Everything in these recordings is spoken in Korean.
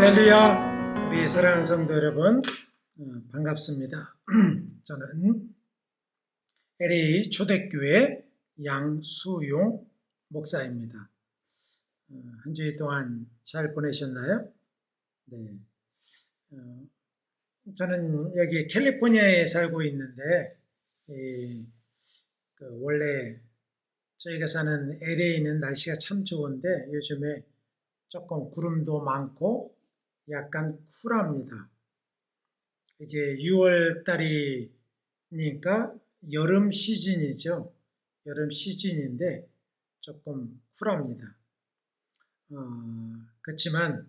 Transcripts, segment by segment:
할렐루야! 우리 사랑하는 성도 여러분, 반갑습니다. 저는 LA 초대교회 양수용 목사입니다. 한 주일 동안 잘 보내셨나요? 네. 저는 여기 캘리포니아에 살고 있는데, 원래 저희가 사는 LA는 날씨가 참 좋은데 요즘에 조금 구름도 많고 약간 쿨합니다. 이제 6월 달이니까 여름 시즌이죠. 여름 시즌인데 조금 쿨합니다. 그렇지만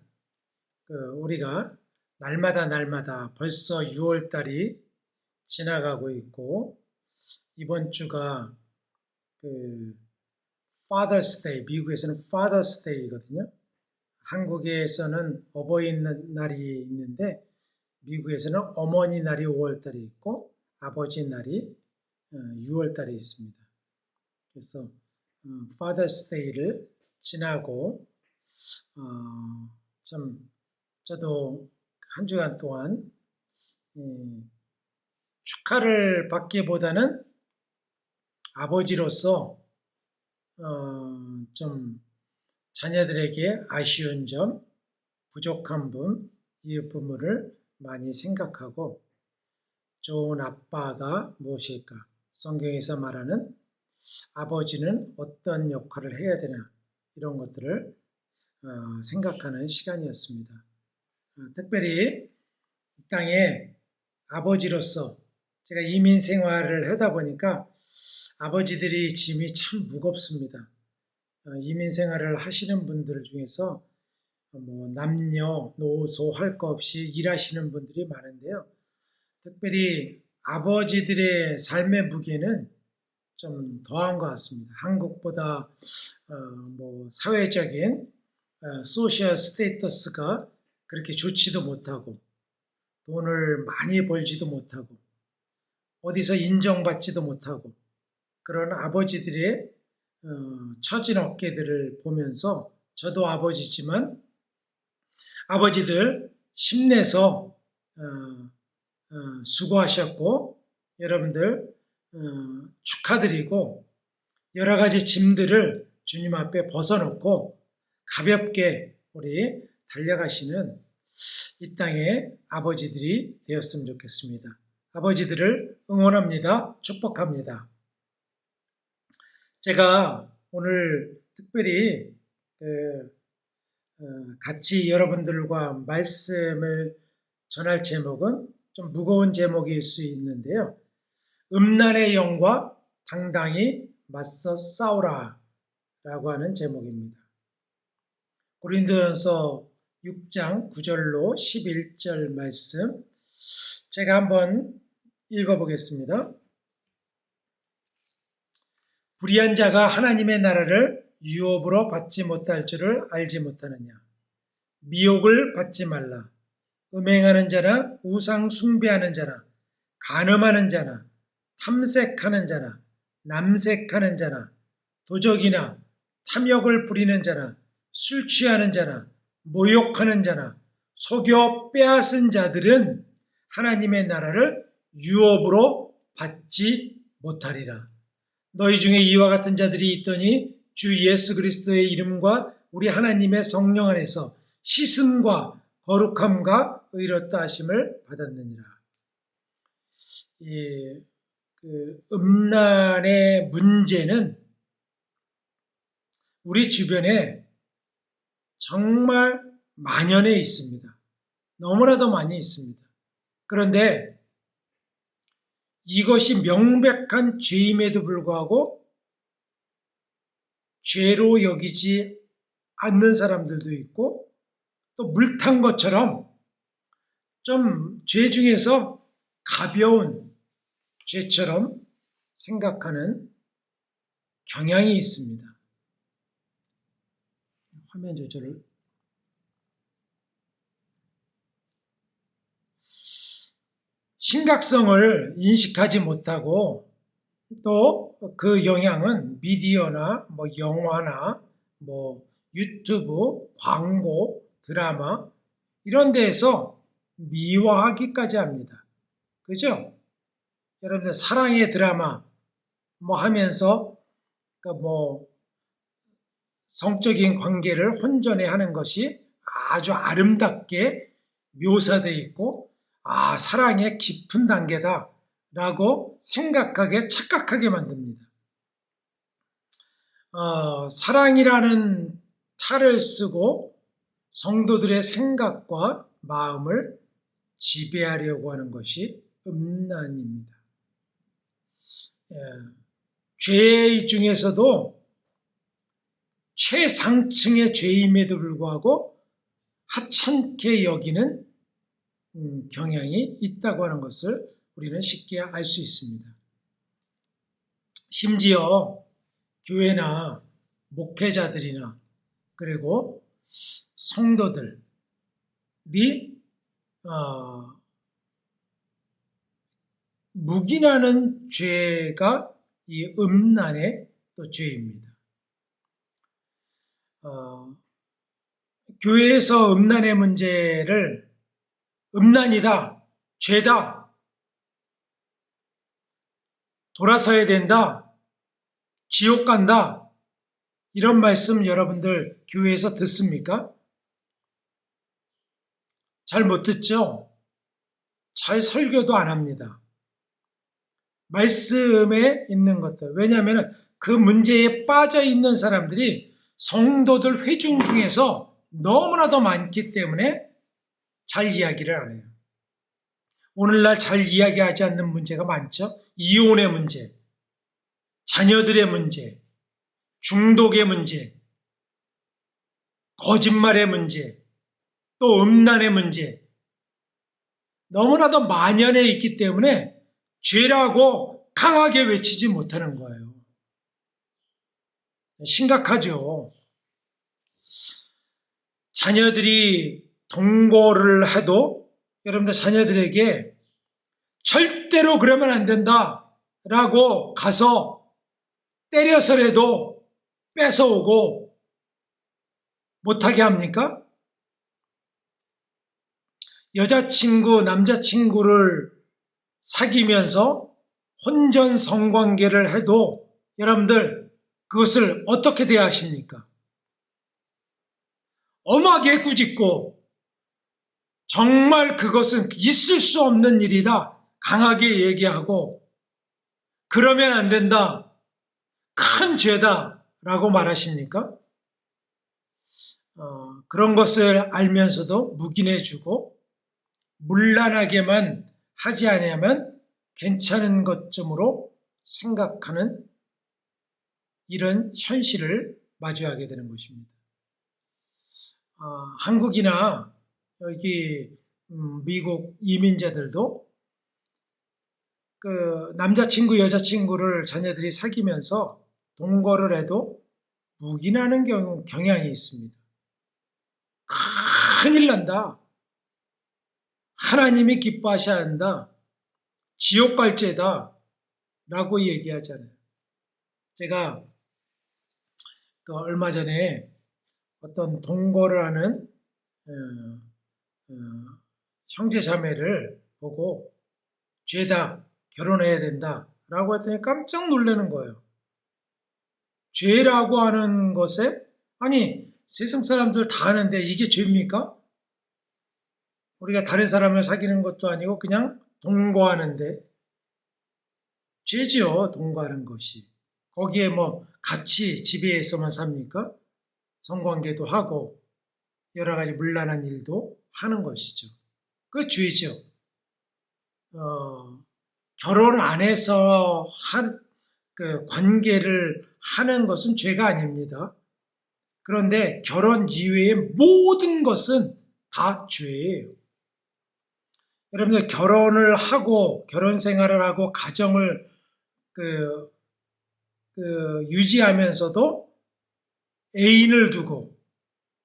우리가 날마다 벌써 6월 달이 지나가고 있고 이번 주가 Father's Day, 미국에서는 Father's Day거든요. 한국에서는 어버이날이 있는데 미국에서는 어머니 날이 5월달에 있고 아버지 날이 6월달에 있습니다. 그래서 Father's Day를 지나고 좀 저도 한 주간 동안 축하를 받기보다는 아버지로서 좀 자녀들에게 아쉬운 점, 부족한 분, 이 부분을 많이 생각하고 좋은 아빠가 무엇일까? 성경에서 말하는 아버지는 어떤 역할을 해야 되나? 이런 것들을 생각하는 시간이었습니다. 특별히 이 땅에 아버지로서 제가 이민 생활을 하다 보니까 아버지들이 짐이 참 무겁습니다. 이민 생활을 하시는 분들 중에서 남녀노소 할 것 없이 일하시는 분들이 많은데요. 특별히 아버지들의 삶의 무게는 좀 더한 것 같습니다. 한국보다 사회적인 소셜 스테이터스가 그렇게 좋지도 못하고 돈을 많이 벌지도 못하고 어디서 인정받지도 못하고 그런 아버지들의 처진 어깨들을 보면서 저도 아버지지만 아버지들 힘내서 수고하셨고 여러분들 축하드리고 여러 가지 짐들을 주님 앞에 벗어놓고 가볍게 우리 달려가시는 이 땅의 아버지들이 되었으면 좋겠습니다. 아버지들을 응원합니다. 축복합니다. 제가 오늘 특별히 같이 여러분들과 말씀을 전할 제목은 좀 무거운 제목일 수 있는데요. 음란의 영과 당당히 맞서 싸우라 라고 하는 제목입니다. 고린도전서 6장 9절로 11절 말씀 제가 한번 읽어보겠습니다. 불의한 자가 하나님의 나라를 유업으로 받지 못할 줄을 알지 못하느냐. 미혹을 받지 말라. 음행하는 자나 우상 숭배하는 자나 간음하는 자나 탐색하는 자나 남색하는 자나 도적이나 탐욕을 부리는 자나 술 취하는 자나 모욕하는 자나 속여 빼앗은 자들은 하나님의 나라를 유업으로 받지 못하리라. 너희 중에 이와 같은 자들이 있더니 주 예수 그리스도의 이름과 우리 하나님의 성령 안에서 씻음과 거룩함과 의롭다 하심을 받았느니라. 음란의 문제는 우리 주변에 정말 만연해 있습니다. 너무나도 많이 있습니다. 그런데 이것이 명백한 죄임에도 불구하고 죄로 여기지 않는 사람들도 있고 또 물탄 것처럼 좀 죄 중에서 가벼운 죄처럼 생각하는 경향이 있습니다. 화면 조절을 심각성을 인식하지 못하고 또 그 영향은 미디어나 영화나 유튜브, 광고, 드라마 이런 데에서 미화하기까지 합니다. 그죠? 여러분들 사랑의 드라마 뭐 하면서 뭐 성적인 관계를 혼전해 하는 것이 아주 아름답게 묘사되어 있고 사랑의 깊은 단계다 라고 생각하게 착각하게 만듭니다. 사랑이라는 탈을 쓰고 성도들의 생각과 마음을 지배하려고 하는 것이 음란입니다. 죄 중에서도 최상층의 죄임에도 불구하고 하찮게 여기는 경향이 있다고 하는 것을 우리는 쉽게 알 수 있습니다. 심지어 교회나 목회자들이나 그리고 성도들이 묵인하는 죄가 이 음란의 또 죄입니다. 교회에서 음란의 문제를 음란이다, 죄다, 돌아서야 된다, 지옥 간다 이런 말씀 여러분들 교회에서 듣습니까? 잘 못 듣죠? 잘 설교도 안 합니다. 말씀에 있는 것들. 왜냐하면 그 문제에 빠져 있는 사람들이 성도들 회중 중에서 너무나도 많기 때문에 잘 이야기를 안 해요. 오늘날 잘 이야기하지 않는 문제가 많죠. 이혼의 문제, 자녀들의 문제, 중독의 문제, 거짓말의 문제, 또 음란의 문제. 너무나도 만연해 있기 때문에 죄라고 강하게 외치지 못하는 거예요. 심각하죠. 자녀들이 동거를 해도 여러분들 자녀들에게 절대로 그러면 안 된다 라고 가서 때려서라도 뺏어오고 못하게 합니까? 여자친구, 남자친구를 사귀면서 혼전 성관계를 해도 여러분들 그것을 어떻게 대하십니까? 엄하게 꾸짖고 정말 그것은 있을 수 없는 일이다 강하게 얘기하고 그러면 안 된다, 큰 죄다 라고 말하십니까? 그런 것을 알면서도 묵인해주고 문란하게만 하지 않으면 괜찮은 것쯤으로 생각하는 이런 현실을 마주하게 되는 것입니다. 한국이나 여기 미국 이민자들도 그 남자친구, 여자친구를 자녀들이 사귀면서 동거를 해도 묵인하는 경향이 있습니다. 큰일 난다. 하나님이 기뻐하셔야 한다. 지옥 갈 죄다. 라고 얘기하잖아요. 제가 얼마 전에 어떤 동거를 하는 형제 자매를 보고 죄다, 결혼해야 된다 라고 했더니 깜짝 놀라는 거예요. 죄라고 하는 것에 아니 세상 사람들 다 하는데 이게 죄입니까? 우리가 다른 사람을 사귀는 것도 아니고 그냥 동거하는데 죄지요, 동거하는 것이. 거기에 뭐 같이 집에서만 삽니까? 성관계도 하고 여러 가지 문란한 일도 하는 것이죠. 그 죄죠. 결혼 안 해서 그 관계를 하는 것은 죄가 아닙니다. 그런데 결혼 이외의 모든 것은 다 죄예요. 여러분들 결혼을 하고 결혼 생활을 하고 가정을 유지하면서도 애인을 두고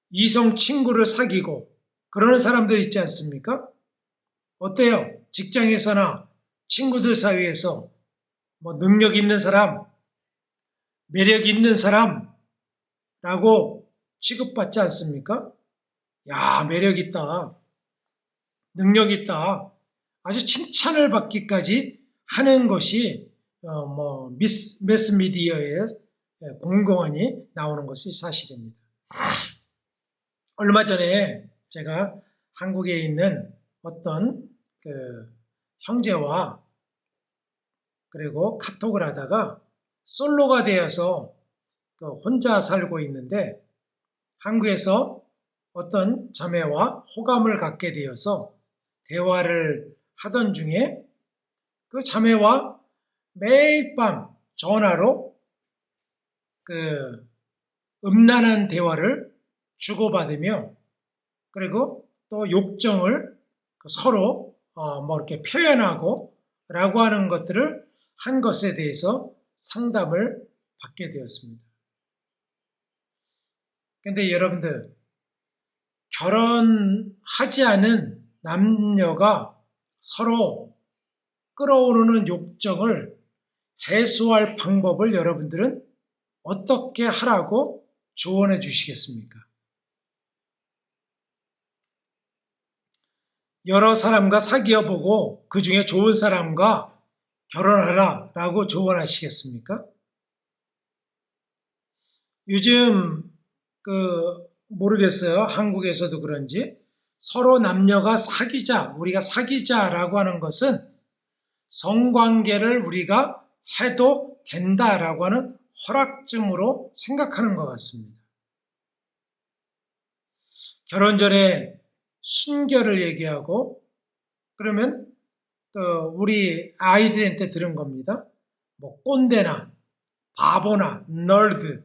이성 친구를 사귀고 그러는 사람들 있지 않습니까? 어때요? 직장에서나 친구들 사이에서 뭐 능력 있는 사람, 매력 있는 사람라고 취급받지 않습니까? 야, 매력 있다. 능력 있다. 아주 칭찬을 받기까지 하는 것이 매스미디어에 공공연히 나오는 것이 사실입니다. 얼마 전에 제가 한국에 있는 어떤 그 형제와 그리고 카톡을 하다가 솔로가 되어서 혼자 살고 있는데 한국에서 어떤 자매와 호감을 갖게 되어서 대화를 하던 중에 그 자매와 매일 밤 전화로 그 음란한 대화를 주고받으며 그리고 또 욕정을 서로 이렇게 표현하고 라고 하는 것들을 한 것에 대해서 상담을 받게 되었습니다. 근데 여러분들, 결혼하지 않은 남녀가 서로 끌어오르는 욕정을 해소할 방법을 여러분들은 어떻게 하라고 조언해 주시겠습니까? 여러 사람과 사귀어 보고 그 중에 좋은 사람과 결혼하라 라고 조언하시겠습니까? 요즘 모르겠어요. 한국에서도 그런지 서로 남녀가 사귀자, 우리가 사귀자라고 하는 것은 성관계를 우리가 해도 된다라고 하는 허락증으로 생각하는 것 같습니다. 결혼 전에 순결을 얘기하고 그러면 우리 아이들한테 들은 겁니다. 꼰대나 바보나 널드,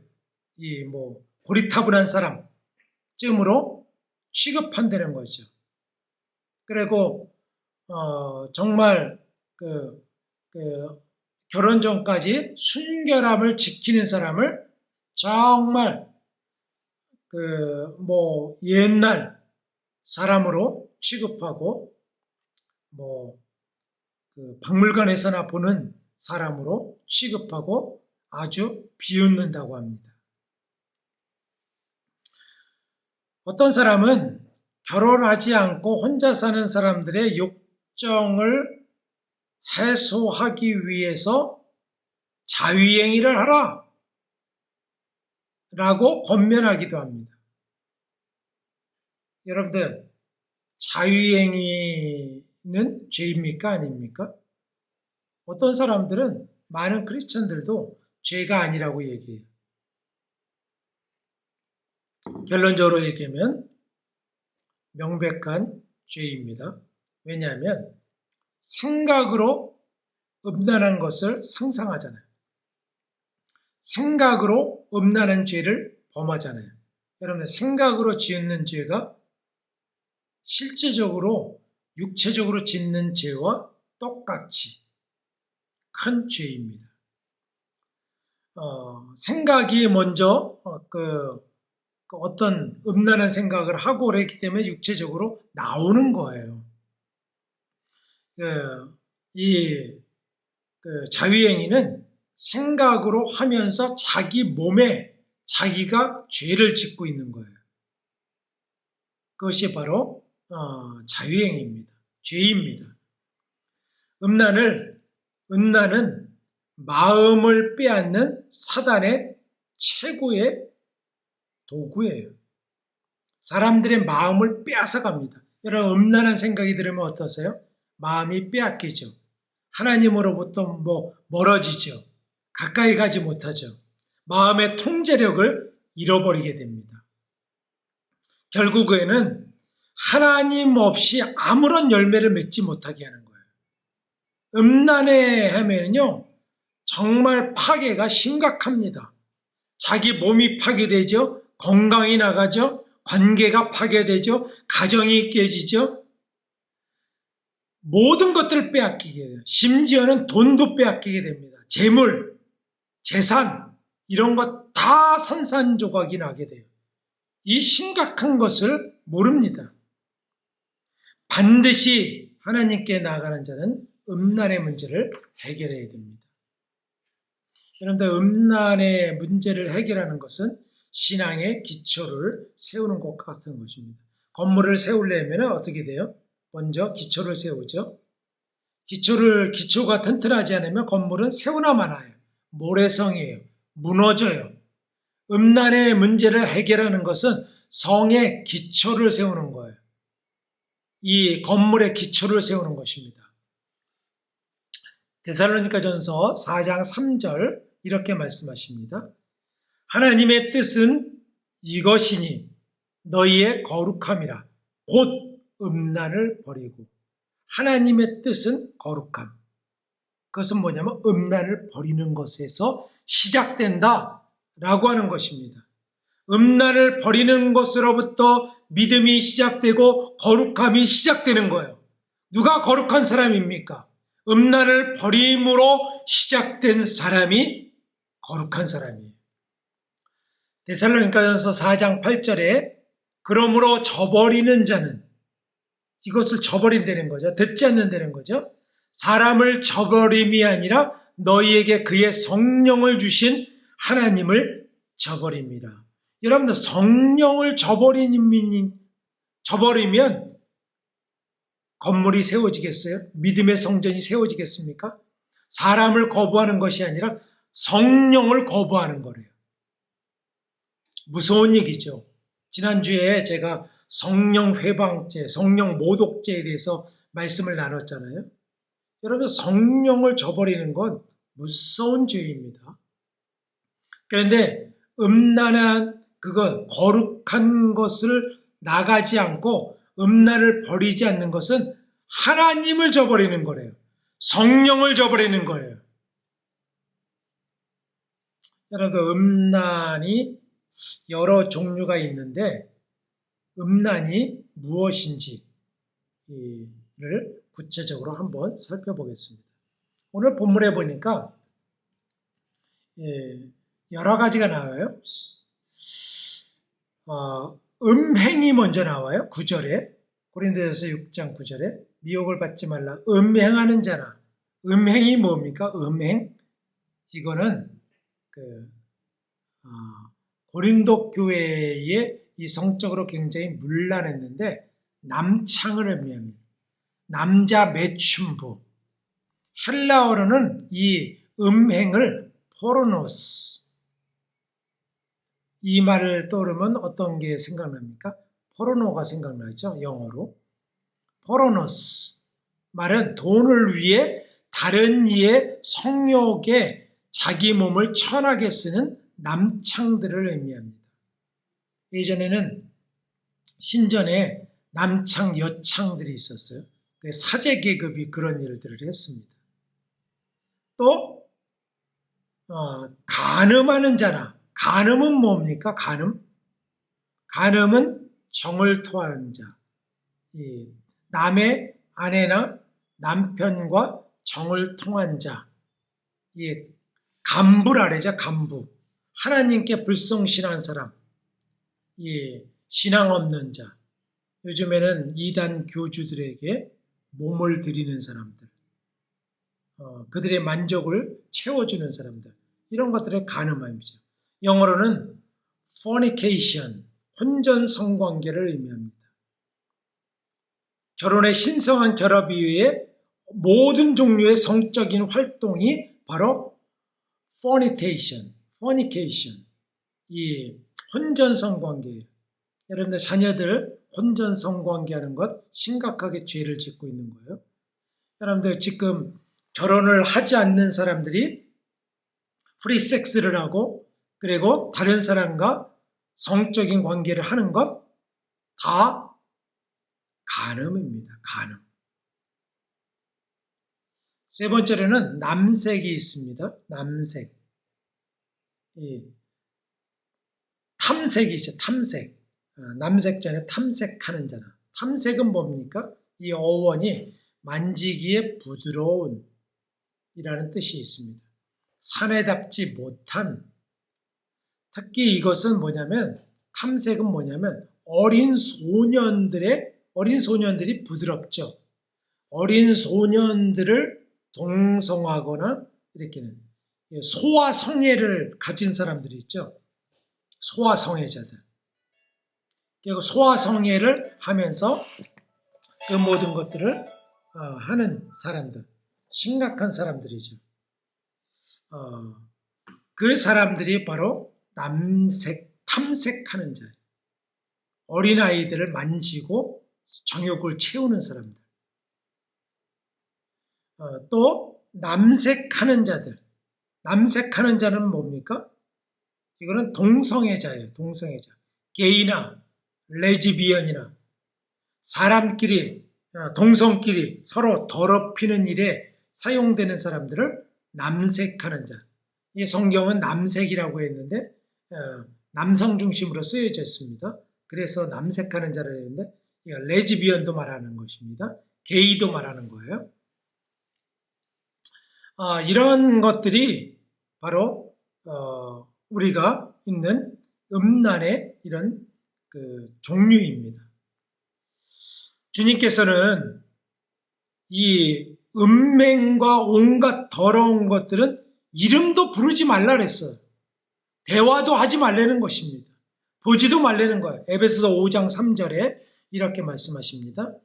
고리타분한 사람쯤으로 취급한다는 거죠. 그리고 정말 결혼 전까지 순결함을 지키는 사람을 정말 옛날 사람으로 취급하고 박물관에서나 보는 사람으로 취급하고 아주 비웃는다고 합니다. 어떤 사람은 결혼하지 않고 혼자 사는 사람들의 욕정을 해소하기 위해서 자위행위를 하라 라고 권면하기도 합니다. 여러분들, 자위행위는 죄입니까? 아닙니까? 어떤 사람들은 많은 크리스천들도 죄가 아니라고 얘기해요. 결론적으로 얘기하면 명백한 죄입니다. 왜냐하면 생각으로 음란한 것을 상상하잖아요. 생각으로 음란한 죄를 범하잖아요. 여러분, 생각으로 짓는 죄가 실제적으로 육체적으로 짓는 죄와 똑같이 큰 죄입니다. 생각이 먼저 어떤 음란한 생각을 하고 그랬기 때문에 육체적으로 나오는 거예요. 자위행위는 생각으로 하면서 자기 몸에 자기가 죄를 짓고 있는 거예요. 그것이 바로 자위행위입니다. 죄입니다. 음란은 마음을 빼앗는 사단의 최고의 도구예요. 사람들의 마음을 빼앗아 갑니다. 여러분, 음란한 생각이 들으면 어떠세요? 마음이 빼앗기죠. 하나님으로부터 멀어지죠. 가까이 가지 못하죠. 마음의 통제력을 잃어버리게 됩니다. 결국에는 하나님 없이 아무런 열매를 맺지 못하게 하는 거예요. 음란에 하면요, 정말 파괴가 심각합니다. 자기 몸이 파괴되죠. 건강이 나가죠. 관계가 파괴되죠. 가정이 깨지죠. 모든 것들을 빼앗기게 돼요. 심지어는 돈도 빼앗기게 됩니다. 재물, 재산 이런 것 다 산산조각이 나게 돼요. 이 심각한 것을 모릅니다. 반드시 하나님께 나아가는 자는 음란의 문제를 해결해야 됩니다. 여러분들, 음란의 문제를 해결하는 것은 신앙의 기초를 세우는 것 같은 것입니다. 건물을 세우려면 어떻게 돼요? 먼저 기초를 세우죠. 기초가 튼튼하지 않으면 건물은 세우나 마나요. 모래성이에요. 무너져요. 음란의 문제를 해결하는 것은 성의 기초를 세우는 거예요. 이 건물의 기초를 세우는 것입니다. 데살로니가전서 4장 3절 이렇게 말씀하십니다. 하나님의 뜻은 이것이니 너희의 거룩함이라. 곧 음란을 버리고. 하나님의 뜻은 거룩함. 그것은 뭐냐면 음란을 버리는 것에서 시작된다라고 하는 것입니다. 음란을 버리는 것으로부터 믿음이 시작되고 거룩함이 시작되는 거예요. 누가 거룩한 사람입니까? 음란을 버림으로 시작된 사람이 거룩한 사람이에요. 데살로니가전서 4장 8절에 그러므로 저버리는 자는, 이것을 저버린다는 거죠. 듣지 않는다는 거죠. 사람을 저버림이 아니라 너희에게 그의 성령을 주신 하나님을 저버립니다. 여러분들, 성령을 저버리면 건물이 세워지겠어요? 믿음의 성전이 세워지겠습니까? 사람을 거부하는 것이 아니라 성령을 거부하는 거래요. 무서운 얘기죠. 지난주에 제가 성령 회방죄, 성령 모독죄에 대해서 말씀을 나눴잖아요. 여러분, 성령을 저버리는 건 무서운 죄입니다. 그런데 음란한 거룩한 것을 나가지 않고 음란을 버리지 않는 것은 하나님을 저버리는 거래요. 성령을 저버리는 거예요. 여러분, 음란이 여러 종류가 있는데 음란이 무엇인지를 구체적으로 한번 살펴보겠습니다. 오늘 본문에 보니까 여러 가지가 나와요. 음행이 먼저 나와요. 9절에, 고린도전서 6장 9절에 미혹을 받지 말라. 음행하는 자나. 음행이 뭡니까? 음행, 이거는 고린도 교회에 이 성적으로 굉장히 문란했는데 남창을 의미합니다. 남자 매춘부. 헬라어로는 이 음행을 포르노스, 이 말을 떠오르면 어떤 게 생각납니까? 포르노가 생각나죠. 영어로. 포르노스 말은 돈을 위해 다른 이의 성욕에 자기 몸을 천하게 쓰는 남창들을 의미합니다. 예전에는 신전에 남창, 여창들이 있었어요. 사제 계급이 그런 일들을 했습니다. 또 간음하는 자나. 간음은 뭡니까? 간음은 정을 토하는 자. 남의 아내나 남편과 정을 통한 자. 간부라래죠. 간부. 하나님께 불성실한 사람. 신앙 없는 자. 요즘에는 이단 교주들에게 몸을 드리는 사람들. 그들의 만족을 채워주는 사람들. 이런 것들의 간음함이죠. 영어로는 fornication, 혼전 성관계를 의미합니다. 결혼의 신성한 결합 이후에 모든 종류의 성적인 활동이 바로 fornication, 이 혼전 성관계예요. 여러분들 자녀들 혼전 성관계하는 것 심각하게 죄를 짓고 있는 거예요. 여러분들 지금 결혼을 하지 않는 사람들이 프리섹스를 하고 그리고 다른 사람과 성적인 관계를 하는 것 다 간음입니다. 간음. 세 번째로는 남색이 있습니다. 남색. 탐색이죠. 탐색. 남색 전에 탐색하는 자나. 탐색은 뭡니까? 이 어원이 만지기에 부드러운 이라는 뜻이 있습니다. 사내답지 못한, 특히 이것은 뭐냐면, 탐색은 뭐냐면 어린 소년들이 부드럽죠. 어린 소년들을 동성하거나 이렇게는 소아성애를 가진 사람들이 있죠. 소아성애자들. 그리고 소아성애를 하면서 그 모든 것들을 하는 사람들, 심각한 사람들이죠. 그 사람들이 바로 탐색하는 자예요. 어린아이들을 만지고 정욕을 채우는 사람들. 또 남색하는 자들. 남색하는 자는 뭡니까? 이거는 동성애자예요. 동성애자. 게이나 레즈비언이나 사람끼리 동성끼리 서로 더럽히는 일에 사용되는 사람들을 남색하는 자. 이 성경은 남색이라고 했는데 남성 중심으로 쓰여져 있습니다. 그래서 남색하는 자를 했는데 레즈비언도 말하는 것입니다. 게이도 말하는 거예요. 이런 것들이 바로 우리가 있는 음란의 이런 그 종류입니다. 주님께서는 이 음행과 온갖 더러운 것들은 이름도 부르지 말라 그랬어요. 대화도 하지 말라는 것입니다. 보지도 말라는 거예요. 에베소서 5장 3절에 이렇게 말씀하십니다.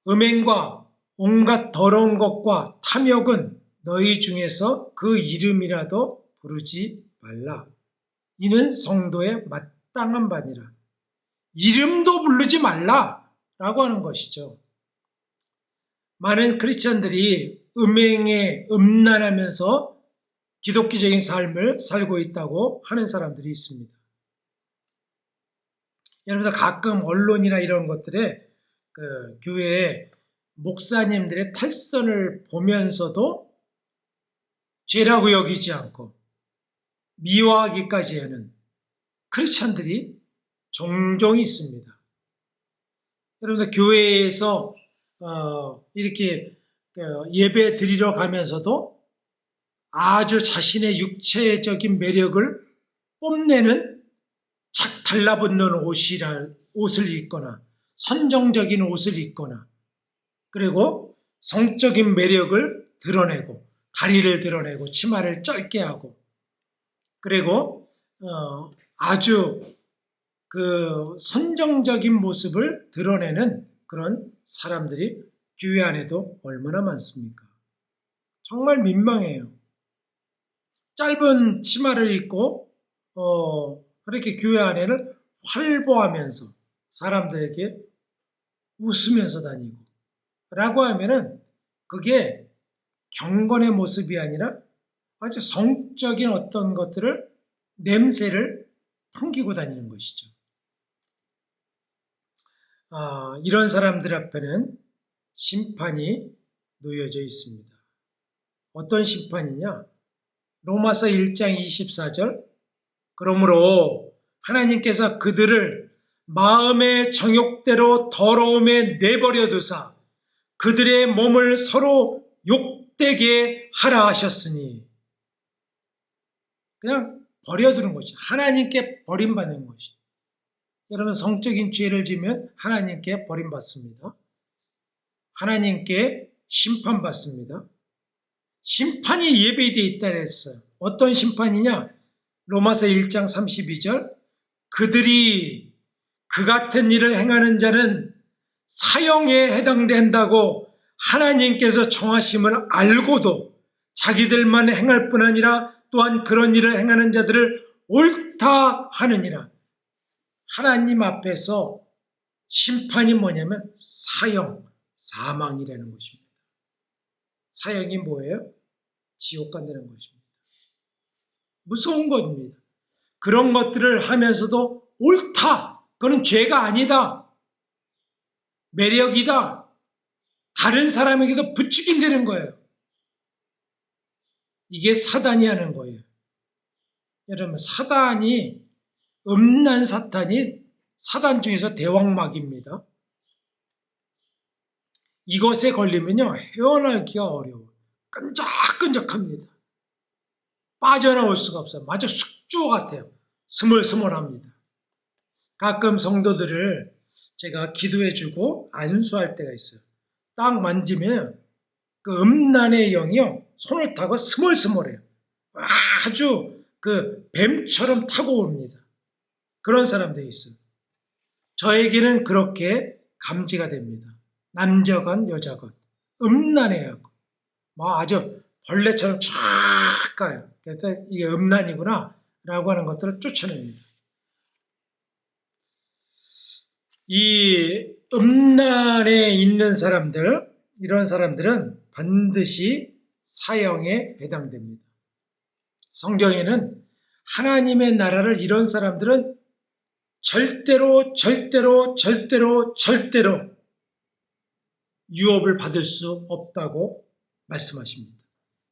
음행과 온갖 더러운 것과 탐욕은 너희 중에서 그 이름이라도 부르지 말라. 이는 성도의 마땅한 바니라. 이름도 부르지 말라라고 하는 것이죠. 많은 크리스천들이 음행에 음란하면서 기독교적인 삶을 살고 있다고 하는 사람들이 있습니다. 여러분들 가끔 언론이나 이런 것들에 그 교회에 목사님들의 탈선을 보면서도 죄라고 여기지 않고 미워하기까지 하는 크리스천들이 종종 있습니다. 여러분들 교회에서 이렇게 예배 드리러 가면서도 아주 자신의 육체적인 매력을 뽐내는 착 달라붙는 옷을 입거나 선정적인 옷을 입거나 그리고 성적인 매력을 드러내고 다리를 드러내고 치마를 짧게 하고 그리고 아주 그 선정적인 모습을 드러내는 그런 사람들이 교회 안에도 얼마나 많습니까? 정말 민망해요. 짧은 치마를 입고 그렇게 교회 안에는 활보하면서 사람들에게 웃으면서 다니고 라고 하면은 그게 경건의 모습이 아니라 아주 성적인 어떤 것들을 냄새를 풍기고 다니는 것이죠. 이런 사람들 앞에는 심판이 놓여져 있습니다. 어떤 심판이냐? 로마서 1장 24절 그러므로 하나님께서 그들을 마음의 정욕대로 더러움에 내버려 두사 그들의 몸을 서로 욕되게 하라 하셨으니 그냥 버려두는 것이 하나님께 버림받는 것이. 여러분 성적인 죄를 지면 하나님께 버림받습니다. 하나님께 심판받습니다. 심판이 예비되어 있다 그랬어요. 어떤 심판이냐? 로마서 1장 32절 그들이 그 같은 일을 행하는 자는 사형에 해당된다고 하나님께서 정하심을 알고도 자기들만 행할 뿐 아니라 또한 그런 일을 행하는 자들을 옳다 하느니라. 하나님 앞에서 심판이 뭐냐면 사형, 사망이라는 것입니다. 사형이 뭐예요? 지옥 간다는 것입니다. 무서운 것입니다. 그런 것들을 하면서도 옳다. 그건 죄가 아니다. 매력이다. 다른 사람에게도 부추긴다는 거예요. 이게 사단이 하는 거예요. 여러분 사단이 음란 사탄이 사단 중에서 대왕막입니다. 이것에 걸리면요 헤어나기가 어려워. 끈적끈적합니다. 빠져나올 수가 없어요. 마치 숙주 같아요. 스멀스멀합니다. 가끔 성도들을 제가 기도해주고 안수할 때가 있어요. 딱 만지면 그 음란의 영이요 손을 타고 스멀스멀해요. 아주 그 뱀처럼 타고 옵니다. 그런 사람들이 있어요. 저에게는 그렇게 감지가 됩니다. 남자건 여자건 음란해하고 아주 벌레처럼 쫙 가요. 그래서 이게 음란이구나 라고 하는 것들을 쫓아냅니다. 이 음란에 있는 사람들, 이런 사람들은 반드시 사형에 해당됩니다. 성경에는 하나님의 나라를 이런 사람들은 절대로 유업을 받을 수 없다고 말씀하십니다.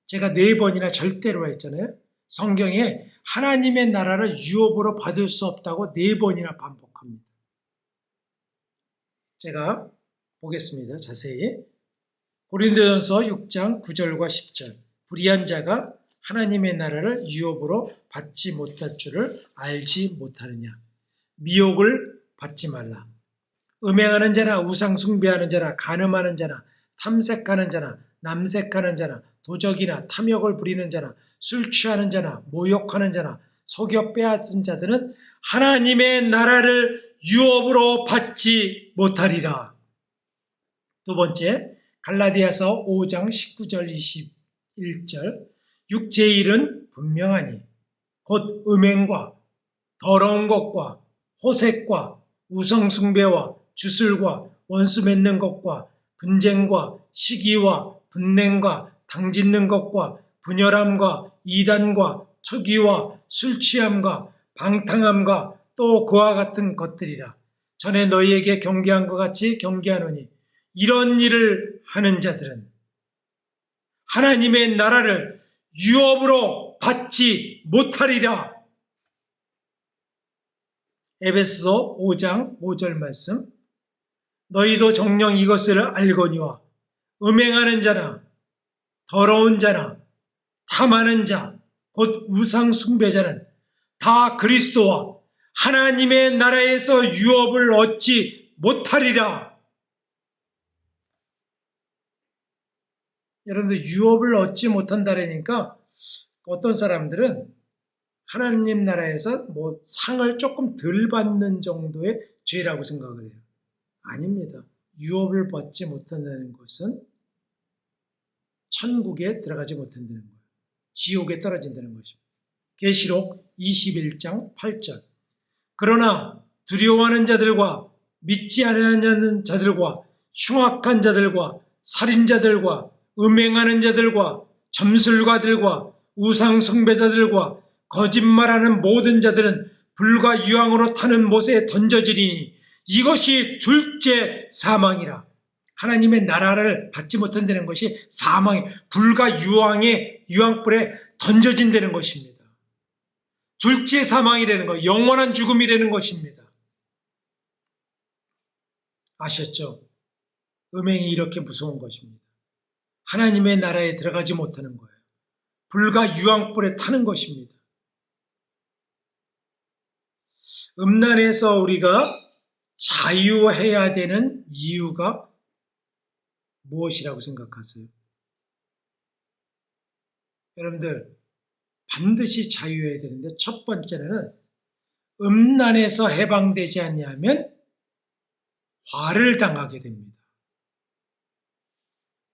제가 4번이나 절대로 했잖아요. 성경에 하나님의 나라를 유업으로 받을 수 없다고 4번이나 반복합니다. 제가 보겠습니다. 자세히. 고린도전서 6장 9절과 10절. 불의한 자가 하나님의 나라를 유업으로 받지 못할 줄을 알지 못하느냐. 미혹을 받지 말라. 음행하는 자나 우상 숭배하는 자나 간음하는 자나 탐색하는 자나 남색하는 자나 도적이나 탐욕을 부리는 자나 술 취하는 자나 모욕하는 자나 속여 빼앗은 자들은 하나님의 나라를 유업으로 받지 못하리라. 두 번째, 갈라디아서 5장 19절 21절. 육체의 일은 분명하니 곧 음행과 더러운 것과 호색과 우상숭배와 주술과 원수 맺는 것과 분쟁과 시기와 분냉과 당짓는 것과 분열함과 이단과 투기와 술 취함과 방탕함과 또 그와 같은 것들이라. 전에 너희에게 경계한 것 같이 경계하노니 이런 일을 하는 자들은 하나님의 나라를 유업으로 받지 못하리라. 에베소서 5장 5절 말씀. 너희도 정녕 이것을 알거니와 음행하는 자나 더러운 자나 탐하는 자 곧 우상 숭배자는 다 그리스도와 하나님의 나라에서 유업을 얻지 못하리라. 여러분들 유업을 얻지 못한다라니까 어떤 사람들은 하나님 나라에서 상을 조금 덜 받는 정도의 죄라고 생각을 해요. 아닙니다. 유업을 받지 못한다는 것은 천국에 들어가지 못한다는 거예요. 지옥에 떨어진다는 것입니다. 계시록 21장 8절. 그러나 두려워하는 자들과 믿지 않는 자들과 흉악한 자들과 살인자들과 음행하는 자들과 점술가들과 우상 숭배자들과 거짓말하는 모든 자들은 불과 유황으로 타는 못에 던져지리니 이것이 둘째 사망이라. 하나님의 나라를 받지 못한다는 것이 사망이 불과 유황불에 던져진다는 것입니다. 둘째 사망이라는 것, 영원한 죽음이라는 것입니다. 아셨죠? 음행이 이렇게 무서운 것입니다. 하나님의 나라에 들어가지 못하는 거예요. 불과 유황불에 타는 것입니다. 음란에서 우리가 자유해야 되는 이유가 무엇이라고 생각하세요? 여러분들 반드시 자유해야 되는데 첫 번째는 음란에서 해방되지 않냐면 화를 당하게 됩니다.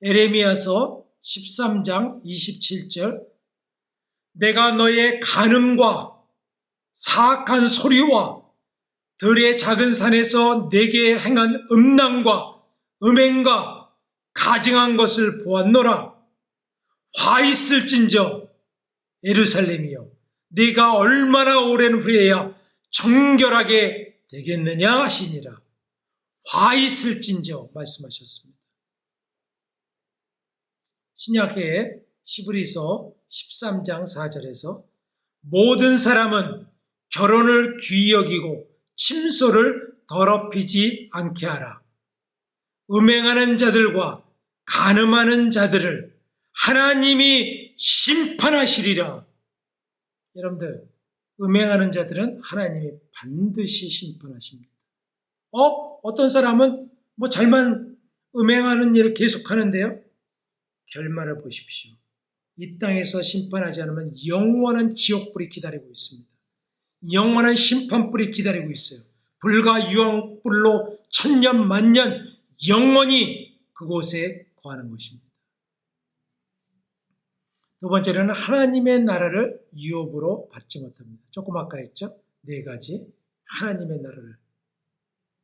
에레미야서 13장 27절. 내가 너의 간음과 사악한 소리와 들의 작은 산에서 내게 행한 음란과 음행과 가증한 것을 보았노라. 화 있을진저 예루살렘이여, 네가 얼마나 오랜 후에야 정결하게 되겠느냐 하시니라. 화 있을진저 말씀하셨습니다. 신약의 히브리서 13장 4절에서 모든 사람은 결혼을 귀히 여기고 침소를 더럽히지 않게 하라. 음행하는 자들과 간음하는 자들을 하나님이 심판하시리라. 여러분들, 음행하는 자들은 하나님이 반드시 심판하십니다. 어떤 사람은 잘만 음행하는 일을 계속하는데요. 결말을 보십시오. 이 땅에서 심판하지 않으면 영원한 지옥불이 기다리고 있습니다. 영원한 심판불이 기다리고 있어요. 불과 유황불로 천년 만년 영원히 그곳에 거하는 것입니다. 두 번째로는 하나님의 나라를 유업으로 받지 못합니다. 조금 아까 했죠? 네 가지. 하나님의 나라를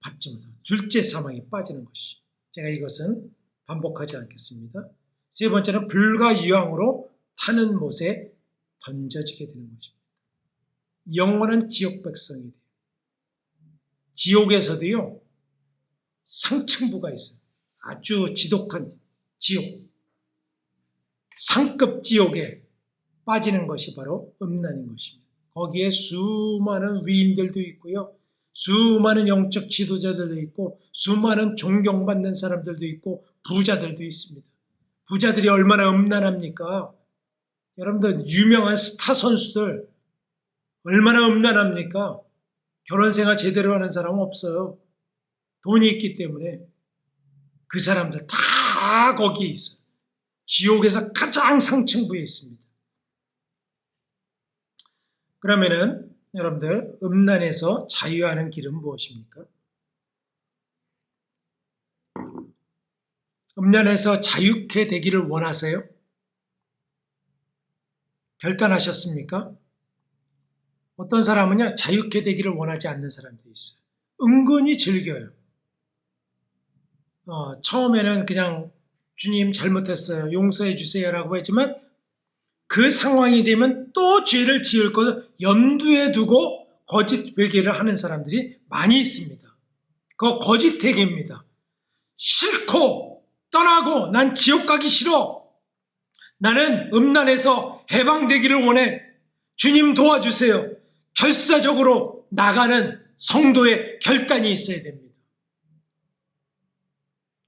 받지 못합니다. 둘째 사망에 빠지는 것이. 제가 이것은 반복하지 않겠습니다. 세 번째는 불과 유황으로 타는 못에 던져지게 되는 것입니다. 영원한 지옥 백성이 돼요. 지옥에서도요, 상층부가 있어요. 아주 지독한 지옥. 상급 지옥에 빠지는 것이 바로 음란인 것입니다. 거기에 수많은 위인들도 있고요. 수많은 영적 지도자들도 있고 수많은 존경받는 사람들도 있고 부자들도 있습니다. 부자들이 얼마나 음란합니까? 여러분들 유명한 스타 선수들 얼마나 음란합니까? 결혼생활 제대로 하는 사람은 없어요. 돈이 있기 때문에 그 사람들 다 거기에 있어요. 지옥에서 가장 상층부에 있습니다. 그러면은 여러분들 음란에서 자유하는 길은 무엇입니까? 음란에서 자유케 되기를 원하세요? 결단하셨습니까? 어떤 사람은요, 자유케 되기를 원하지 않는 사람도 있어요. 은근히 즐겨요. 처음에는 그냥 주님 잘못했어요. 용서해 주세요라고 했지만 그 상황이 되면 또 죄를 지을 것을 염두에 두고 거짓 회개를 하는 사람들이 많이 있습니다. 그거 거짓 회개입니다. 싫고 떠나고 난 지옥 가기 싫어. 나는 음란에서 해방되기를 원해. 주님 도와주세요. 결사적으로 나가는 성도의 결단이 있어야 됩니다.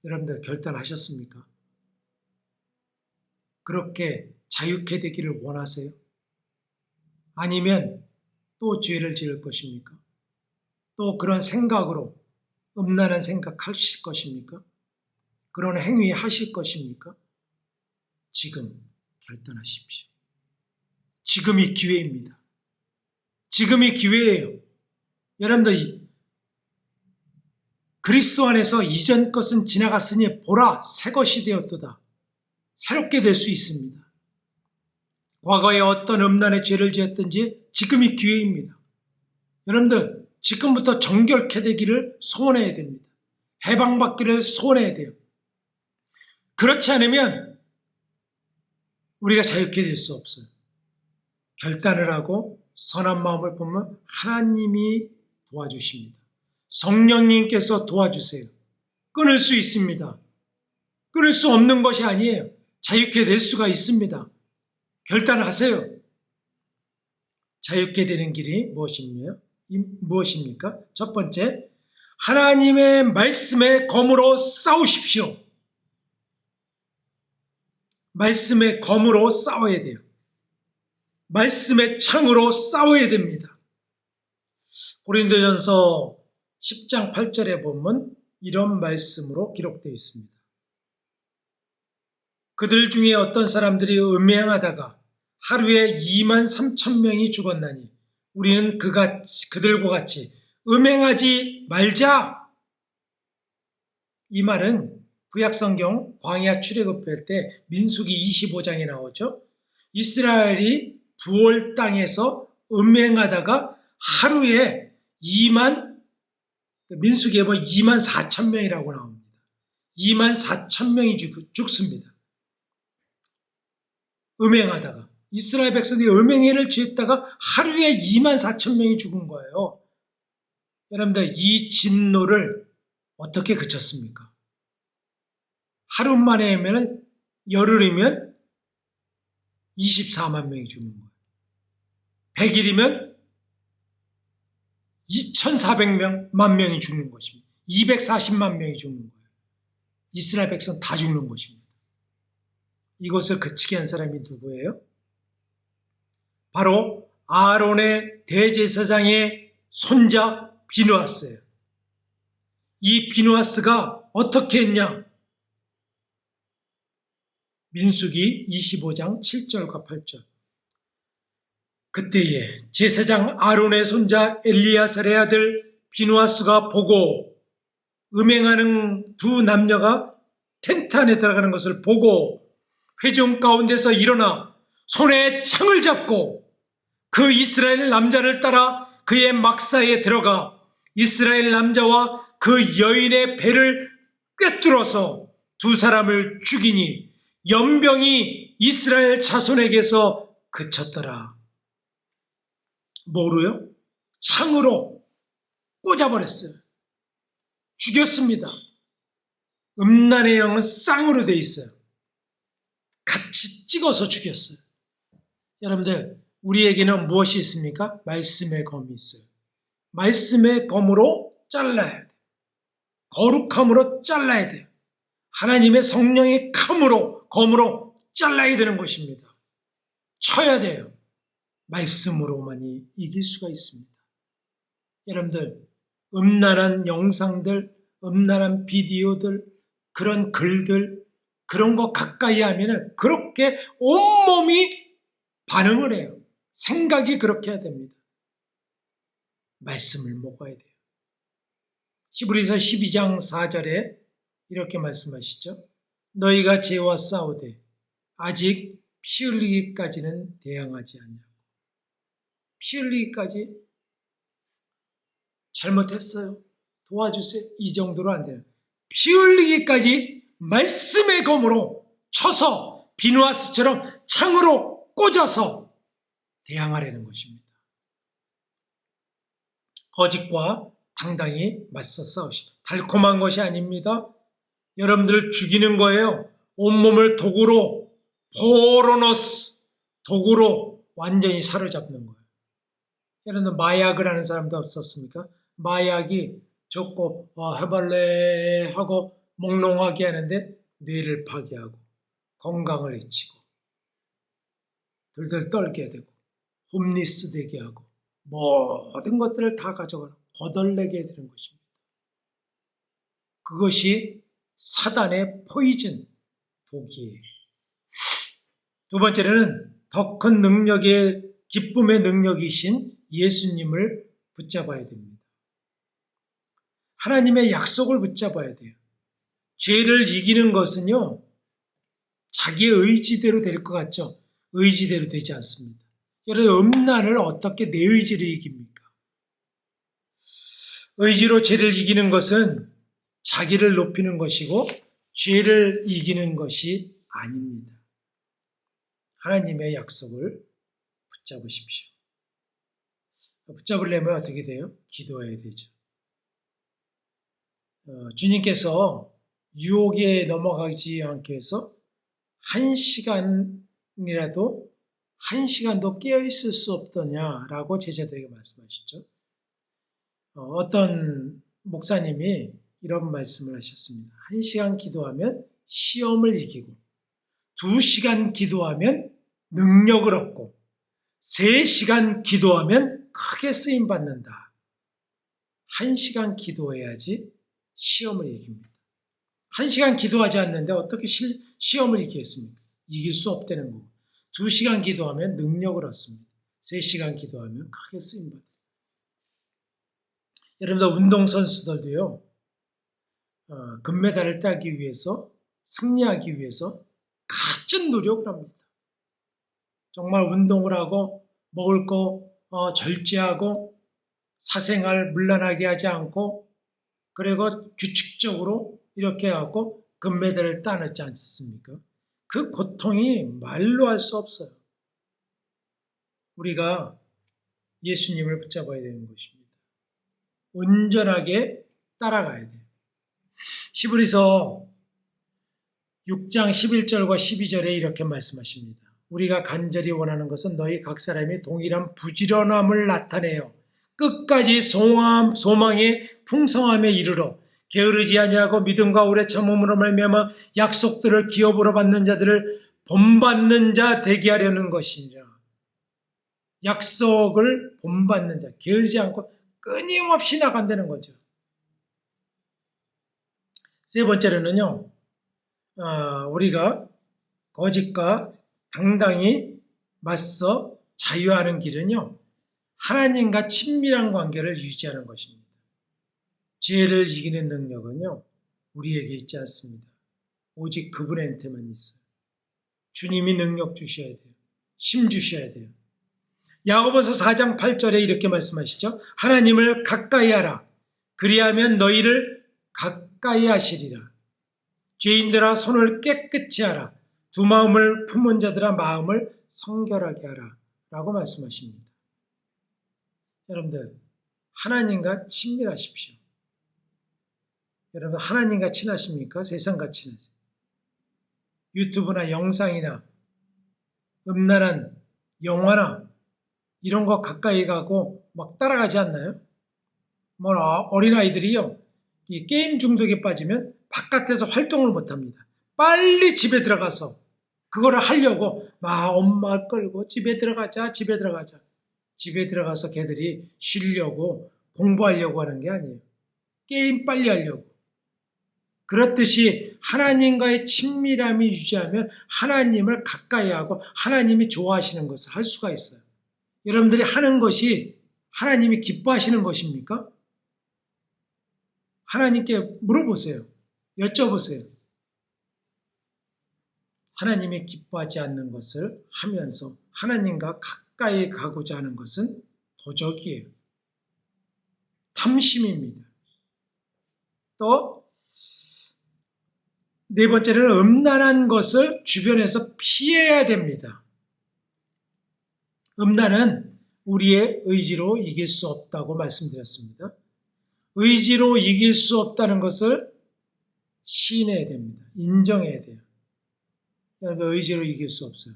여러분들 결단하셨습니까? 그렇게 자유케 되기를 원하세요? 아니면 또 죄를 지을 것입니까? 또 그런 생각으로 음란한 생각하실 것입니까? 그런 행위 하실 것입니까? 지금 결단하십시오. 지금이 기회입니다. 지금이 기회예요. 여러분들 그리스도 안에서 이전 것은 지나갔으니 보라 새 것이 되었도다. 새롭게 될 수 있습니다. 과거에 어떤 음란의 죄를 지었든지 지금이 기회입니다. 여러분들 지금부터 정결케 되기를 소원해야 됩니다. 해방받기를 소원해야 돼요. 그렇지 않으면 우리가 자유케 될 수 없어요. 결단을 하고 선한 마음을 보면 하나님이 도와주십니다. 성령님께서 도와주세요. 끊을 수 있습니다. 끊을 수 없는 것이 아니에요. 자유케 될 수가 있습니다. 결단하세요. 자유케 되는 길이 무엇입니까? 첫 번째, 하나님의 말씀의 검으로 싸우십시오. 말씀의 검으로 싸워야 돼요. 말씀의 창으로 싸워야 됩니다. 고린도전서 10장 8절에 보면 이런 말씀으로 기록되어 있습니다. 그들 중에 어떤 사람들이 음행하다가 하루에 2만 3천 명이 죽었나니 우리는 그들과 같이 음행하지 말자. 이 말은 구약성경 광야 출애굽할 때 민수기 25장에 나오죠. 이스라엘이 부올 땅에서 음행하다가 하루에 민수기에 보면 2만 4천 명이라고 나옵니다. 2만 4천 명이 죽습니다. 음행하다가 이스라엘 백성들이 음행해를 지었다가 하루에 2만 4천 명이 죽은 거예요. 여러분들 이 진노를 어떻게 그쳤습니까? 하루 만에 하면 열흘이면 24만 명이 죽는 거예요. 100일이면 2,400만 명이 죽는 것입니다. 240만 명이 죽는 거예요. 이스라엘 백성 다 죽는 것입니다. 이것을 그치게 한 사람이 누구예요? 바로 아론의 대제사장의 손자 비누아스예요. 이 비누아스가 어떻게 했냐? 민수기 25장 7절과 8절. 그때에 제사장 아론의 손자 엘리야살의 아들 비누아스가 보고 음행하는 두 남녀가 텐트 안에 들어가는 것을 보고 회중 가운데서 일어나 손에 창을 잡고 그 이스라엘 남자를 따라 그의 막사에 들어가 이스라엘 남자와 그 여인의 배를 꿰뚫어서 두 사람을 죽이니 연병이 이스라엘 자손에게서 그쳤더라. 뭐로요? 창으로 꽂아버렸어요. 죽였습니다. 음란의 영은 쌍으로 돼 있어요. 같이 찍어서 죽였어요. 여러분들, 우리에게는 무엇이 있습니까? 말씀의 검이 있어요. 말씀의 검으로 잘라야 돼요. 거룩함으로 잘라야 돼요. 하나님의 성령의 검으로 잘라야 되는 것입니다. 쳐야 돼요. 말씀으로만이 이길 수가 있습니다. 여러분들, 음란한 영상들, 음란한 비디오들, 그런 글들, 그런 거 가까이 하면은 그렇게 온몸이 반응을 해요. 생각이 그렇게 해야 됩니다. 말씀을 먹어야 돼요. 히브리서 12장 4절에 이렇게 말씀하시죠. 너희가 죄와 싸우되 아직 피 흘리기까지는 대항하지 아니하고. 피 흘리기까지 잘못했어요. 도와주세요. 이 정도로 안 돼요. 피 흘리기까지 말씀의 검으로 쳐서 비누아스처럼 창으로 꽂아서 대항하려는 것입니다. 거짓과 당당히 맞서 싸우시고. 달콤한 것이 아닙니다. 여러분들을 죽이는 거예요. 온몸을 도구로 포로노스, 도구로 완전히 사로잡는 거예요. 여러분들 마약을 하는 사람도 없었습니까? 마약이 좋고 해볼래 하고 몽롱하게 하는데 뇌를 파괴하고 건강을 해치고 들들 떨게 되고 홈리스 되게 하고 모든 것들을 다 가져가고 거덜내게 되는 것입니다. 그것이 사단의 포이즌, 독이에요. 두 번째로는 더 큰 능력의 기쁨의 능력이신 예수님을 붙잡아야 됩니다. 하나님의 약속을 붙잡아야 돼요. 죄를 이기는 것은요, 자기의 의지대로 될 것 같죠? 의지대로 되지 않습니다. 여러분, 음란을 어떻게 내 의지로 이깁니까? 의지로 죄를 이기는 것은 자기를 높이는 것이고 죄를 이기는 것이 아닙니다. 하나님의 약속을 붙잡으십시오. 붙잡으려면 어떻게 돼요? 기도해야 되죠. 주님께서 유혹에 넘어가지 않게 해서 한 시간도 깨어있을 수 없더냐라고 제자들에게 말씀하셨죠. 어떤 목사님이 이런 말씀을 하셨습니다. 1시간 기도하면 시험을 이기고 2시간 기도하면 능력을 얻고 3시간 기도하면 크게 쓰임받는다. 1시간 기도해야지 시험을 이깁니다. 1시간 기도하지 않는데 어떻게 시험을 이기겠습니까? 이길 수 없다는 거고. 2시간 기도하면 능력을 얻습니다. 3시간 기도하면 크게 쓰임받아요. 여러분들 운동선수들도요. 금메달을 따기 위해서 승리하기 위해서 갇은 노력을 합니다. 정말 운동을 하고 먹을 거 절제하고 사생활 문란하게 하지 않고 그리고 규칙적으로 이렇게 하고 금메달을 따냈지 않습니까? 그 고통이 말로 할 수 없어요. 우리가 예수님을 붙잡아야 되는 것입니다. 온전하게 따라가야 돼요. 히브리서 6장 11절과 12절에 이렇게 말씀하십니다. 우리가 간절히 원하는 것은 너희 각 사람이 동일한 부지런함을 나타내어 끝까지 소망의 풍성함에 이르러 게으르지 아니하고 믿음과 오래 참음으로 말미암아 약속들을 기업으로 받는 자들을 본받는 자 되게 하려는 것이니라. 약속을 본받는 자, 게으르지 않고 끊임없이 나간다는 거죠. 세 번째로는요, 우리가 거짓과 당당히 맞서 자유하는 길은요, 하나님과 친밀한 관계를 유지하는 것입니다. 죄를 이기는 능력은요, 우리에게 있지 않습니다. 오직 그분한테만 있어요. 주님이 능력 주셔야 돼요. 힘 주셔야 돼요. 야고보서 4장 8절에 이렇게 말씀하시죠. 하나님을 가까이 하라. 그리하면 너희를 가까이 하시리라. 죄인들아 손을 깨끗이 하라. 두 마음을 품은 자들아 마음을 성결하게 하라. 라고 말씀하십니다. 여러분들, 하나님과 친밀하십시오. 여러분, 하나님과 친하십니까? 세상과 친하세요? 유튜브나 영상이나 음란한 영화나 이런 거 가까이 가고 막 따라가지 않나요? 뭐 어린아이들이요, 이 게임 중독에 빠지면 바깥에서 활동을 못합니다. 빨리 집에 들어가서 그거를 하려고 막 엄마 끌고 집에 들어가자. 집에 들어가서 걔들이 쉬려고 공부하려고 하는 게 아니에요. 게임 빨리 하려고. 그렇듯이 하나님과의 친밀함이 유지하면 하나님을 가까이 하고 하나님이 좋아하시는 것을 할 수가 있어요. 여러분들이 하는 것이 하나님이 기뻐하시는 것입니까? 하나님께 물어보세요. 여쭤보세요. 하나님이 기뻐하지 않는 것을 하면서 하나님과 가까이 가고자 하는 것은 도적이에요. 탐심입니다. 또 네 번째는 음란한 것을 주변에서 피해야 됩니다. 음란은 우리의 의지로 이길 수 없다고 말씀드렸습니다. 의지로 이길 수 없다는 것을 시인해야 됩니다. 인정해야 돼요. 여러분, 의지로 이길 수 없어요.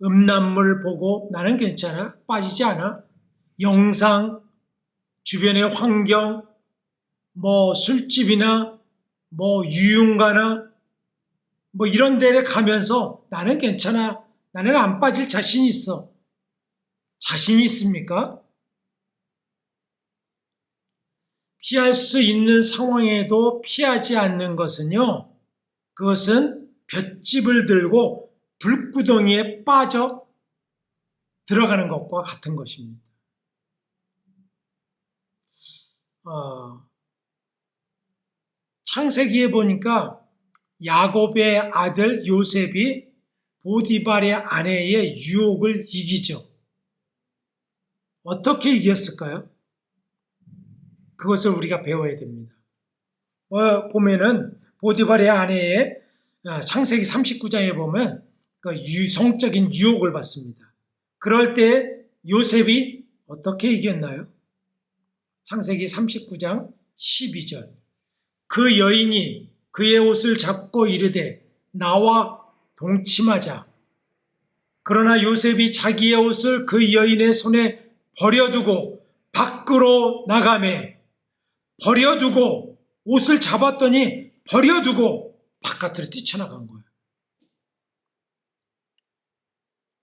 음란물 보고 나는 괜찮아, 빠지지 않아. 영상, 주변의 환경, 뭐 술집이나 뭐 유흥가나 뭐 이런 데를 가면서 나는 괜찮아, 나는 안 빠질 자신이 있어. 자신이 있습니까? 피할 수 있는 상황에도 피하지 않는 것은요, 그것은 볏짚을 들고 불구덩이에 빠져 들어가는 것과 같은 것입니다. 창세기에 보니까 야곱의 아들 요셉이 보디발의 아내의 유혹을 이기죠. 어떻게 이겼을까요? 그것을 우리가 배워야 됩니다. 보면은 보디발의 아내의 창세기 39장에 보면 그 성적인 유혹을 받습니다. 그럴 때 요셉이 어떻게 이겼나요? 창세기 39장 12절. 그 여인이 그의 옷을 잡고 이르되 나와 동침하자. 그러나 요셉이 자기의 옷을 그 여인의 손에 버려두고 밖으로 나가매. 버려두고 옷을 잡았더니 버려두고 바깥으로 뛰쳐나간 거예요.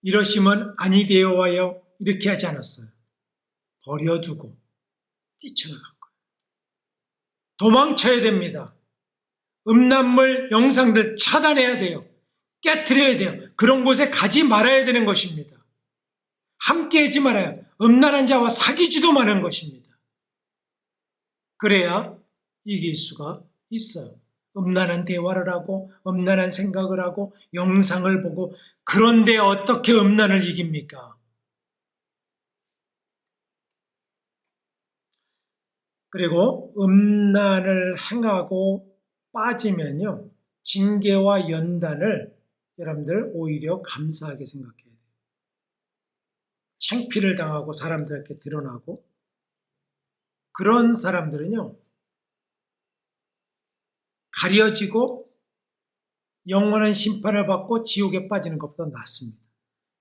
이러시면 아니 되어와요. 이렇게 하지 않았어요. 버려두고 뛰쳐나간 거예요. 도망쳐야 됩니다. 음란물 영상들 차단해야 돼요. 깨트려야 돼요. 그런 곳에 가지 말아야 되는 것입니다. 함께하지 말아요. 음란한 자와 사귀지도 마는 것입니다. 그래야 이길 수가 있어요. 음란한 대화를 하고 음란한 생각을 하고 영상을 보고, 그런데 어떻게 음란을 이깁니까? 그리고 음란을 행하고 빠지면요, 징계와 연단을 여러분들 오히려 감사하게 생각해야 돼요. 창피를 당하고 사람들에게 드러나고, 그런 사람들은요, 가려지고 영원한 심판을 받고 지옥에 빠지는 것보다 낫습니다.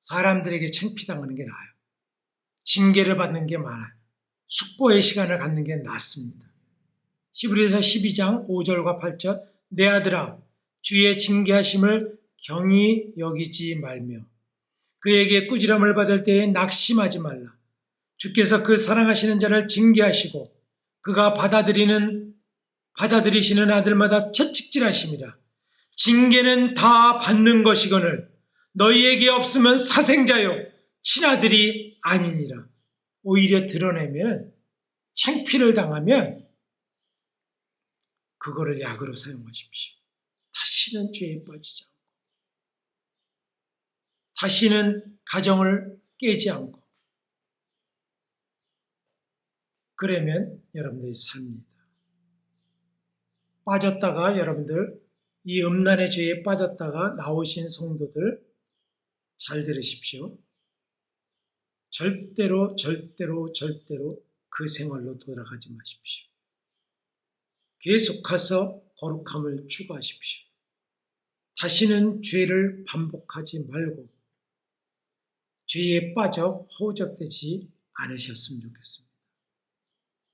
사람들에게 창피당하는 게 나아요. 징계를 받는 게 많아요. 숙고의 시간을 갖는 게 낫습니다. 히브리서 12장 5절과 8절. 내 아들아, 주의 징계하심을 경히 여기지 말며 그에게 꾸지람을 받을 때에 낙심하지 말라. 주께서 그 사랑하시는 자를 징계하시고 그가 받아들이시는 아들마다 채찍질하심이라. 징계는 다 받는 것이거늘 너희에게 없으면 사생자요 친아들이 아니니라. 오히려 드러내면, 창피를 당하면 그거를 약으로 사용하십시오. 다시는 죄에 빠지지 않고, 다시는 가정을 깨지 않고, 그러면 여러분들이 삽니다. 빠졌다가 여러분들, 이 음란의 죄에 빠졌다가 나오신 성도들 잘 들으십시오. 절대로 그 생활로 돌아가지 마십시오. 계속해서 거룩함을 추구하십시오. 다시는 죄를 반복하지 말고 죄에 빠져 허우적대지 않으셨으면 좋겠습니다.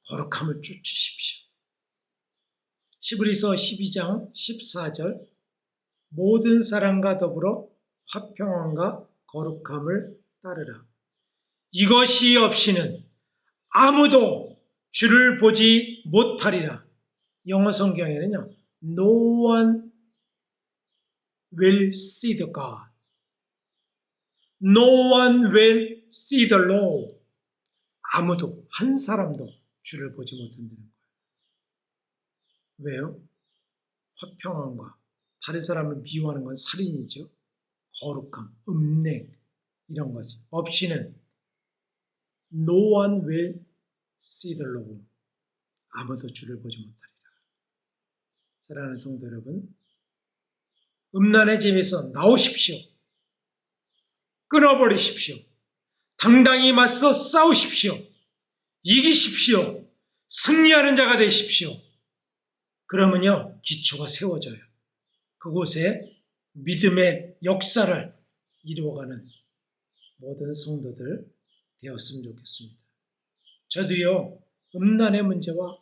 거룩함을 쫓으십시오. 히브리서 12장 14절 모든 사람과 더불어 화평함과 거룩함을 따르라. 이것이 없이는 아무도 주를 보지 못하리라. 영어 성경에는요, No one will see the God. No one will see the Lord. 아무도, 한 사람도 주를 보지 못한다는 거예요. 왜요? 화평함과 다른 사람을 미워하는 건 살인이죠. 거룩함, 음행 이런 거지. 없이는 No one will see the Lord. 아무도 주를 보지 못하리라. 사랑하는 성도 여러분, 음란의 재미에서 나오십시오. 끊어버리십시오. 당당히 맞서 싸우십시오. 이기십시오. 승리하는 자가 되십시오. 그러면요, 기초가 세워져요. 그곳에 믿음의 역사를 이루어가는 모든 성도들 되었으면 좋겠습니다. 저도요, 음란의 문제와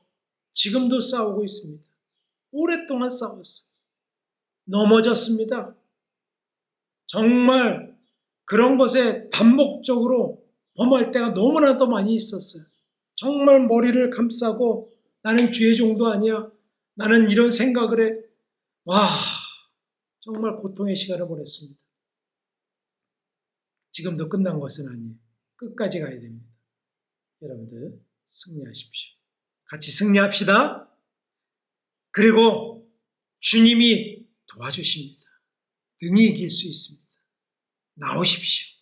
지금도 싸우고 있습니다. 오랫동안 싸웠어요. 넘어졌습니다. 정말 그런 것에 반복적으로 범할 때가 너무나도 많이 있었어요. 정말 머리를 감싸고 나는 죄의 종도 아니야. 나는 이런 생각을 해. 와, 정말 고통의 시간을 보냈습니다. 지금도 끝난 것은 아니에요. 끝까지 가야 됩니다. 여러분들 승리하십시오. 같이 승리합시다. 그리고 주님이 도와주십니다. 능히 이길 수 있습니다. 나오십시오.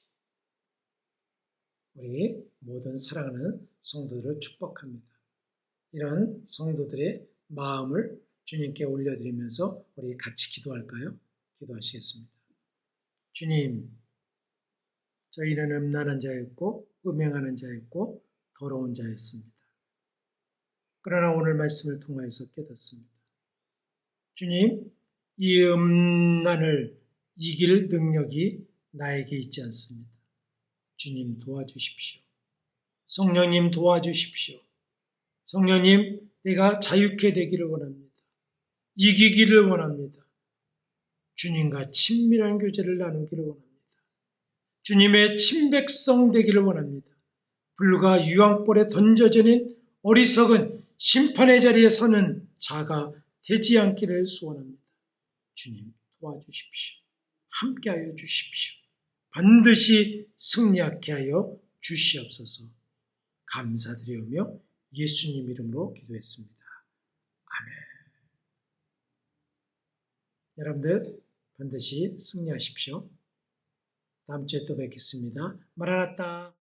우리 모든 사랑하는 성도들을 축복합니다. 이런 성도들의 마음을 주님께 올려드리면서 우리 같이 기도할까요? 기도하시겠습니다. 주님, 저희는 음란한 자였고 음행하는 자였고 더러운 자였습니다. 그러나 오늘 말씀을 통하여서 깨닫습니다. 주님, 이 음란을 이길 능력이 나에게 있지 않습니다. 주님 도와주십시오. 성령님 도와주십시오. 성령님, 내가 자유케 되기를 원합니다. 이기기를 원합니다. 주님과 친밀한 교제를 나누기를 원합니다. 주님의 친백성 되기를 원합니다. 불과 유황불에 던져지는 어리석은 심판의 자리에 서는 자가 되지 않기를 소원합니다. 주님 도와주십시오. 함께하여 주십시오. 반드시 승리하게 하여 주시옵소서. 감사드리오며 예수님 이름으로 기도했습니다. 아멘. 여러분들 반드시 승리하십시오. 다음 주에 또 뵙겠습니다. 마라나타.